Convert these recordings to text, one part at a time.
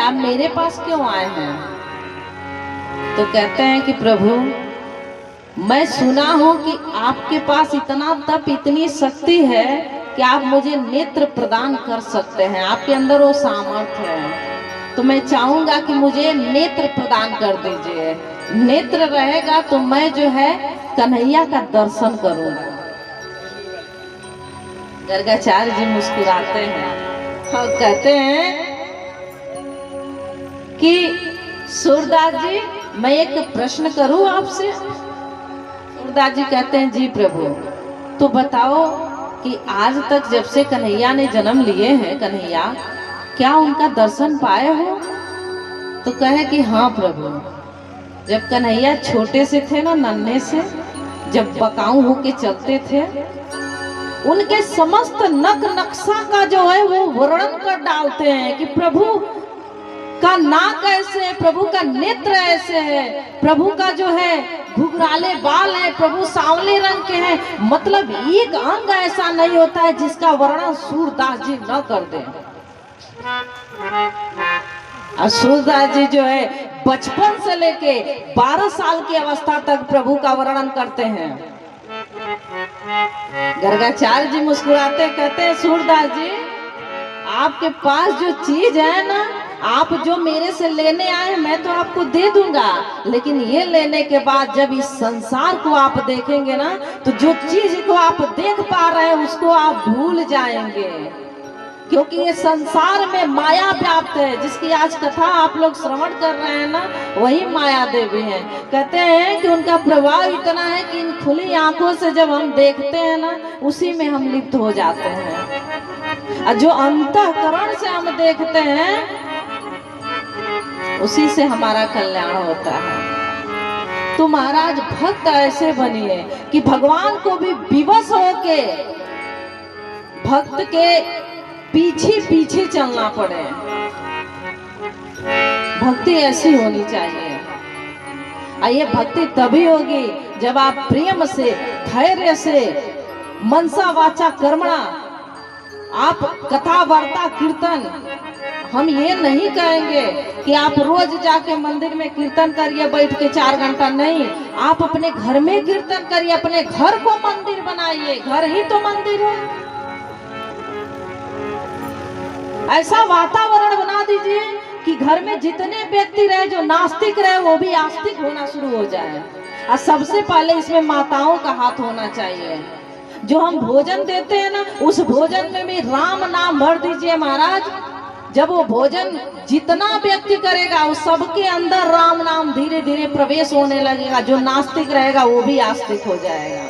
आप मेरे पास क्यों आए हैं? तो कहते हैं कि प्रभु, मैं सुना हूं कि आपके पास इतना तप, इतनी शक्ति है कि आप मुझे नेत्र प्रदान कर सकते हैं, आपके अंदर वो सामर्थ्य है। तो मैं चाहूंगा कि मुझे नेत्र प्रदान कर दीजिए। नेत्र रहेगा तो मैं जो है कन्हैया का दर्शन करूंगा। गर्गाचार्य जी मुस्कुराते हैं और कहते हैं कि सूरदास जी, मैं एक प्रश्न करूं आपसे? सूरदास जी कहते हैं, जी प्रभु। तो बताओ कि आज तक जब से कन्हैया ने जन्म लिए हैं, कन्हैया क्या उनका दर्शन पाए हो? तो कहे कि हाँ प्रभु, जब कन्हैया छोटे से थे ना, नन्हे से, जब बकाऊ होके चलते थे, उनके समस्त नक नक्शा का जो है वो वर्णन कर डालते हैं कि प्रभु का नाक ऐसे है, प्रभु का नेत्र ऐसे है, प्रभु का जो है घुघराले बाल है, प्रभु सांवले रंग के हैं। मतलब एक अंग ऐसा नहीं होता है जिसका वर्णन सूरदास जी न कर दें। और सूरदास जी जो है बचपन से लेके 12 साल की अवस्था तक प्रभु का वर्णन करते हैं। गर्गाचार्य जी मुस्कुराते कहते हैं, सूरदास जी, आपके पास जो चीज है ना, आप जो मेरे से लेने आए, मैं तो आपको दे दूंगा, लेकिन ये लेने के बाद जब इस संसार को आप देखेंगे ना, तो जो चीज को आप देख पा रहे हैं उसको आप भूल जाएंगे, क्योंकि ये संसार में माया व्याप्त है। जिसकी आज कथा आप लोग श्रवण कर रहे हैं ना, वही माया देवी हैं। कहते हैं कि उनका प्रभाव इतना है कि इन खुली आंखों से जब हम देखते हैं ना, उसी में हम लिप्त हो जाते हैं, और जो अंतःकरण से हम देखते हैं उसी से हमारा कल्याण होता है। तो महाराज भक्त ऐसे बनिए कि भगवान को भी विवश होके भक्त के पीछे पीछे चलना पड़े। भक्ति ऐसी होनी चाहिए। और ये भक्ति तभी होगी जब आप प्रेम से, धैर्य से, मनसा वाचा कर्मणा, आप कथा वार्ता कीर्तन, हम ये नहीं कहेंगे कि आप रोज जाके मंदिर में कीर्तन करिए बैठ के 4 घंटा, नहीं। आप अपने घर में कीर्तन करिए, अपने घर को मंदिर बनाइए, घर ही तो मंदिर है। ऐसा वातावरण बना दीजिए कि घर में जितने व्यक्ति रहे, जो नास्तिक रहे वो भी आस्तिक होना शुरू हो जाए। और सबसे पहले इसमें माताओं का हाथ होना चाहिए। जो हम भोजन देते हैं ना, उस भोजन में भी राम नाम भर दीजिए महाराज। जब वो भोजन जितना व्यक्ति करेगा, उस सबके अंदर राम नाम धीरे धीरे प्रवेश होने लगेगा। जो नास्तिक रहेगा वो भी आस्तिक हो जाएगा।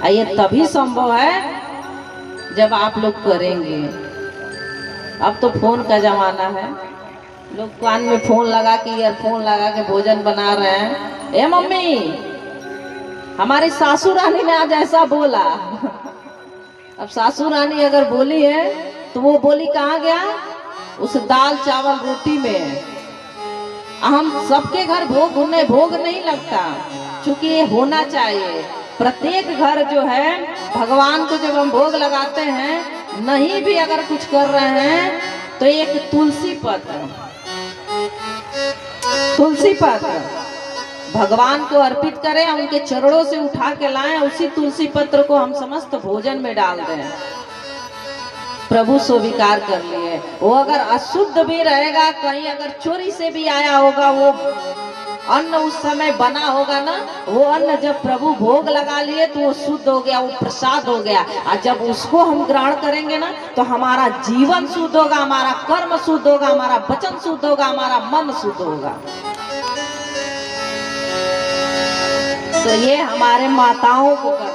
ये तभी संभव है जब आप लोग करेंगे। अब तो फोन का जमाना है, लोग कान में फोन लगा के, ईयरफोन लगा के भोजन बना रहे हैं। ए मम्मी, हमारी सासू रानी ने आज ऐसा बोला। अब सासू रानी अगर बोली है तो वो बोली कहाँ गया? उस दाल चावल रोटी में। हम सबके घर भोग नहीं लगता, क्योंकि ये होना चाहिए। प्रत्येक घर जो है, भगवान को जब हम भोग लगाते हैं, नहीं भी अगर कुछ कर रहे हैं तो एक तुलसी पत्र भगवान को अर्पित करें, उनके चरणों से उठा के लाएं। उसी तुलसी पत्र को हम समस्त भोजन में डाल दें। प्रभु स्वीकार कर लिए। वो अगर अशुद्ध भी रहेगा, कहीं अगर चोरी से भी आया होगा, वो अन्न उस समय बना होगा ना, वो अन्न जब प्रभु भोग लगा लिए तो वो शुद्ध हो गया, वो प्रसाद हो गया। और जब उसको हम ग्रहण करेंगे ना, तो हमारा जीवन शुद्ध होगा, हमारा कर्म शुद्ध होगा, हमारा वचन शुद्ध होगा, हमारा मन शुद्ध होगा। तो ये हमारे माताओं को करना